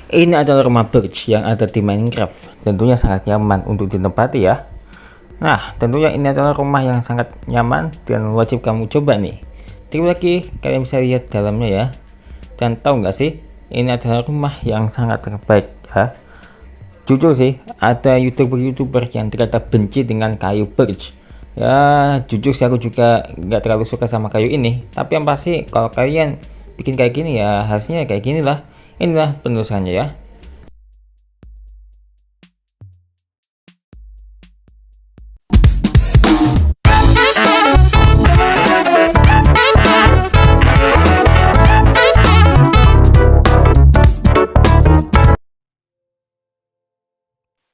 Ini adalah rumah birch yang ada di Minecraft. Tentunya sangat nyaman untuk ditempati ya. Nah, tentunya ini adalah rumah yang sangat nyaman dan wajib kamu coba nih. Terus lagi kalian bisa lihat dalamnya ya. Dan tahu nggak sih, ini adalah rumah yang sangat terbaik ya. Jujur sih, ada youtuber yang ternyata benci dengan kayu birch. Ya, jujur sih aku juga nggak terlalu suka sama kayu ini. Tapi yang pasti kalau kalian bikin kayak gini ya, hasilnya kayak gini lah. Inilah penelusurannya ya.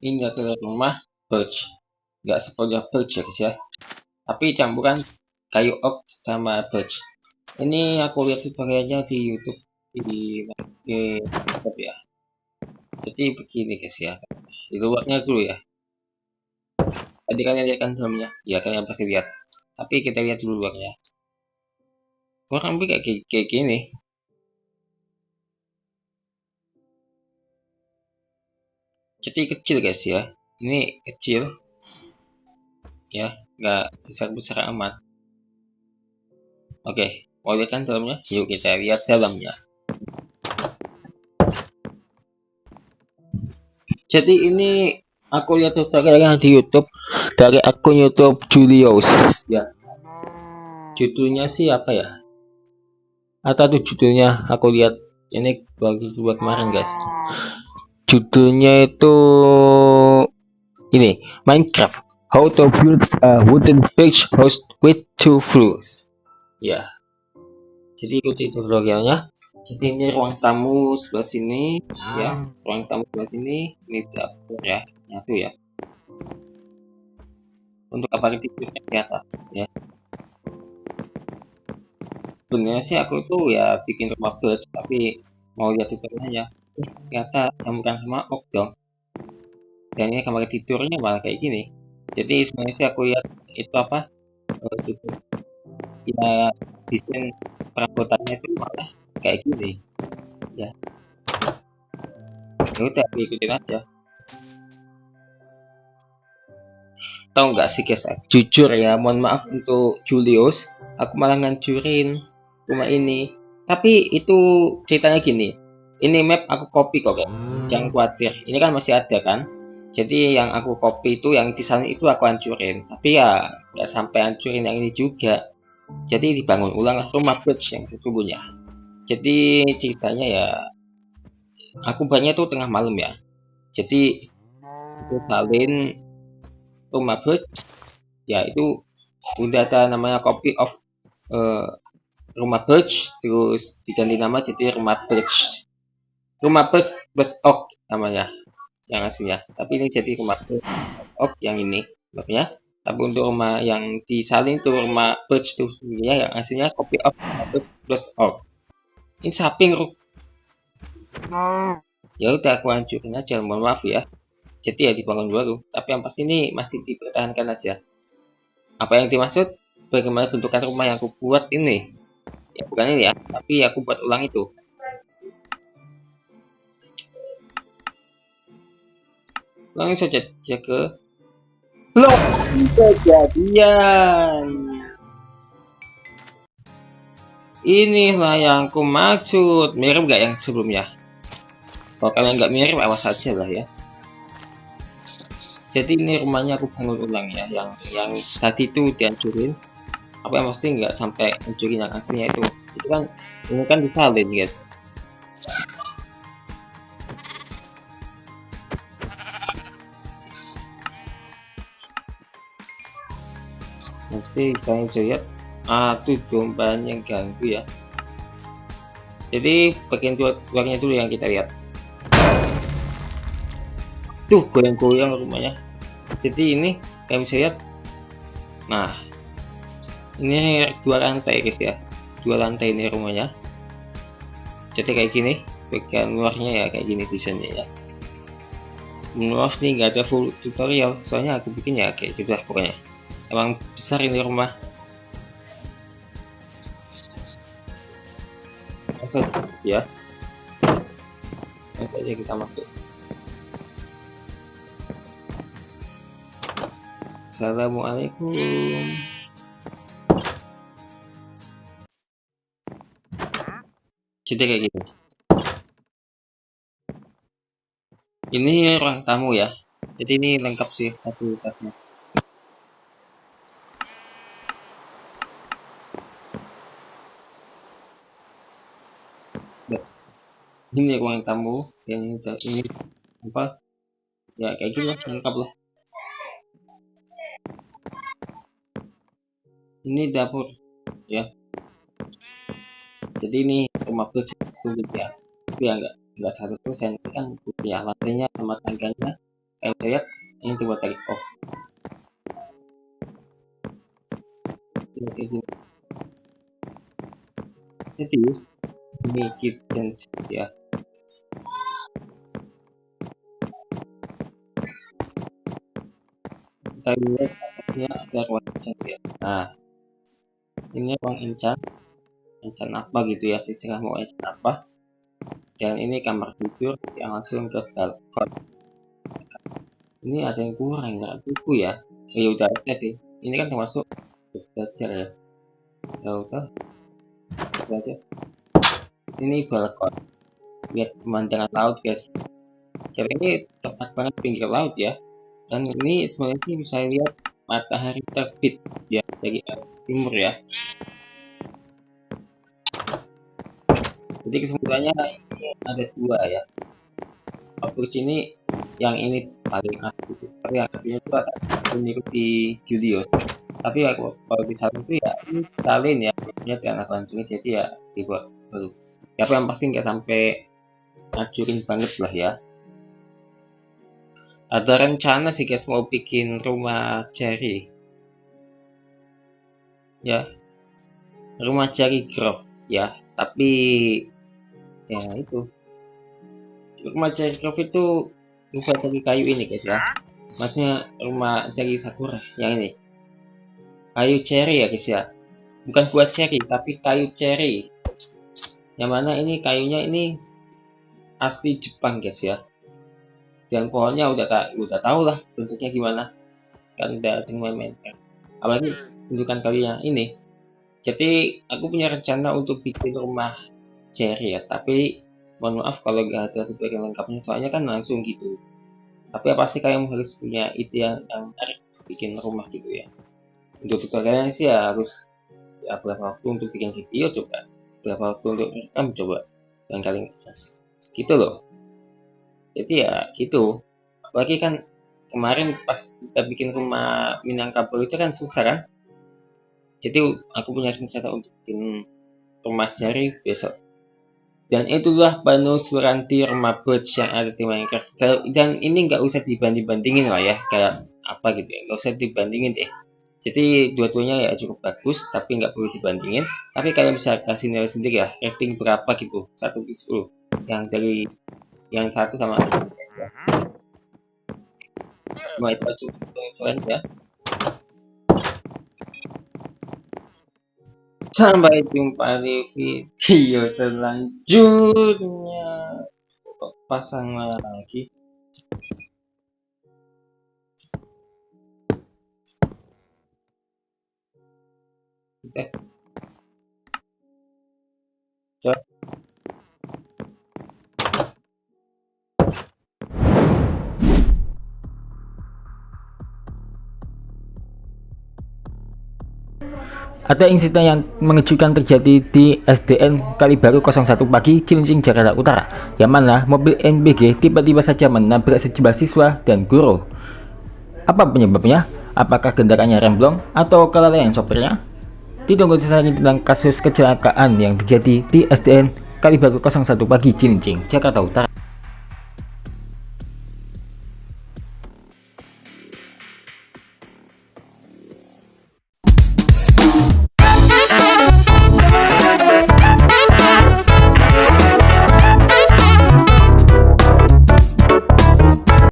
Ini adalah rumah birch, nggak sepenuhnya birch ya guys ya, tapi campuran kayu oak sama birch. Ini aku lihat tutorialnya di YouTube, di YouTube ya. Jadi begini guys ya, di luarnya dulu ya. Tadi kalian lihat kan dalamnya, ya kalian pasti lihat. Tapi kita lihat dulu luarnya. Kurang lebih kayak gini. Jadi kecil guys ya. Ini kecil, ya, nggak besar-besar amat. Oke, mau lihat kan dalamnya? Yuk kita lihat dalamnya. Jadi ini aku lihat tutorialnya di YouTube dari akun YouTube Julius. Ya, judulnya sih apa ya? Atau tuh judulnya aku lihat ini buat kemarin guys. Judulnya itu ini Minecraft How to build a wooden bridge house with 2 floors. Ya, jadi ikuti tutorialnya. Jadi ini ruang tamu sebelah sini, ya, ruang tamu sebelah sini, ini dapur ya, nyatu ya. Untuk kamar tidurnya di atas ya. Sebenarnya sih aku tuh ya bikin rumah birch, tapi mau lihat tutorialnya ternyata campuran sama oak dong. Dan ini kamar tidurnya malah kayak gini. Jadi sebenarnya sih aku lihat itu apa, ya desain perabotannya itu malah kayak gini ya. Ya udah aku ikutin aja. Tahu nggak sih guys, jujur ya, mohon maaf untuk Julius, aku malah ngancurin rumah ini. Tapi itu ceritanya gini, ini map aku copy kok guys, jangan khawatir, ini kan masih ada kan. Jadi yang aku copy itu, yang di sana itu aku hancurin, tapi ya nggak sampai hancurin yang ini juga. Jadi dibangun ulang rumah birch yang sesungguhnya. Jadi ceritanya ya, aku banyak tuh tengah malam ya. Jadi aku salin rumah birch, ya itu udah ada namanya copy of rumah birch, terus diganti nama jadi rumah birch plus oak namanya yang aslinya, tapi ini jadi rumah birch oak yang ini namanya. Tapi untuk rumah yang disalin itu rumah birch itu sebenarnya yang aslinya copy of rumah birch plus oak. Ini samping ya udah aku hancurin aja, mohon maaf ya. Jadi ya dibangun baru, tapi yang pasti ini masih dipertahankan aja. Apa yang dimaksud? Bagaimana bentukan rumah yang aku buat ini? Ya bukan ini ya, tapi aku buat ulang itu. Langsung saja ke lokasi kejadian. Inilah yang aku maksud. Mirip gak yang sebelumnya? Kalau kalian nggak mirip, awas saja lah ya. Jadi ini rumahnya aku bangun ulang ya, yang tadi itu dihancurin. Apa yang pasti nggak sampai hancurin yang aslinya itu. Itu kan ini kan disalin guys. Nanti kalian bisa lihat, tuh dombanya ganggu ya. Jadi bagian luarnya dulu yang kita lihat. Tuh goyang-goyang rumahnya. Jadi ini kalian bisa lihat. Nah, ini 2 lantai guys ya, 2 lantai ini rumahnya. Jadi kayak gini, bagian luarnya ya kayak gini desainnya ya. Luas nih, nggak ada full tutorial, soalnya aku bikin ya kayak gitu lah pokoknya. Emang besar ini rumah. Ya, Langsung aja kita masuk. Assalamualaikum. Jadi kayak gitu. Ini ruang tamu ya. Jadi ini lengkap sih fasilitasnya. Ini ruang tamu yang ini apa? Ya kayak gitu lah, lengkap lah. Ini dapur ya. Jadi ini rumah bersih sulit ya. Tapi ya nggak 100% kan ya, lantainya sama tangganya kayak saya ini coba tarik off. Kayak gini. Jadi ini kitchen ya. Kita lihat atasnya ada ruang encan ya. Nah, ini ruang encan apa gitu ya, terserah mau encan apa. Dan ini kamar tidur yang langsung ke balkon. Ini ada yang kurang nggak buku ya? Ya udah ada sih. Ini kan termasuk belajar ya. Ya udah aja. Ini balkon. Lihat pemandangan laut guys. Jadi ini tepat banget pinggir laut ya. Dan ini sebenarnya sih bisa lihat matahari terbit ya dari timur ya. Jadi kesimpulannya ini ada dua ya. Approach ini yang ini paling asli. Tapi yang aslinya itu ada mengikuti Julius. Tapi ya kalau di satu itu ya ini salin ya, maksudnya anak langsungnya jadi ya dibuat baru. Tapi yang pasti nggak sampai ngacurin banget lah ya. Ada rencana sih guys mau bikin rumah Cherry ya, rumah Cherry Grove ya, tapi ya itu rumah Cherry Grove itu rumah dari kayu ini guys ya, maksudnya rumah dari Sakura yang ini kayu cherry ya guys ya, bukan buat cherry tapi kayu cherry, yang mana ini kayunya ini asli Jepang guys ya, dan pohonnya udah tahu lah bentuknya gimana kan, udah sering main apalagi bentukan kayunya ini. Jadi aku punya rencana untuk bikin rumah cherry ya, tapi mohon maaf kalau gak ada tutorial lengkapnya soalnya kan langsung gitu. Tapi apa sih kalian harus punya ide yang menarik bikin rumah gitu ya. Untuk tutorialnya sih ya harus ya, berapa waktu untuk bikin video coba, berapa waktu untuk rekam coba, yang kalian ikhlas gitu loh. Jadi ya gitu, apalagi kan kemarin pas kita bikin rumah Minangkabau itu kan susah kan. Jadi aku punya rencana untuk bikin rumah cherry besok. Dan itulah Banu Suranti rumah birch yang ada di Minecraft. Dan ini nggak usah dibanding-bandingin lah ya, kayak apa gitu ya, nggak usah dibandingin deh. Jadi dua-duanya ya cukup bagus, tapi nggak perlu dibandingin. Tapi kalian bisa kasih nilai sendiri ya, rating berapa gitu, 1 ke 10. Yang dari yang satu sama ya. Cuma itu aja untuk ya. Sampai jumpa di video selanjutnya. Pasang lagi. Oke. Ada insiden yang mengejutkan terjadi di SDN Kalibaru 01 pagi, Cilincing, Jakarta Utara, yang mana mobil MBG tiba-tiba saja menabrak sejumlah siswa dan guru. Apa penyebabnya? Apakah kendaraannya remblong atau kelalaian sopirnya? Ditunggu selanjutnya tentang kasus kecelakaan yang terjadi di SDN Kalibaru 01 pagi, Cilincing, Jakarta Utara.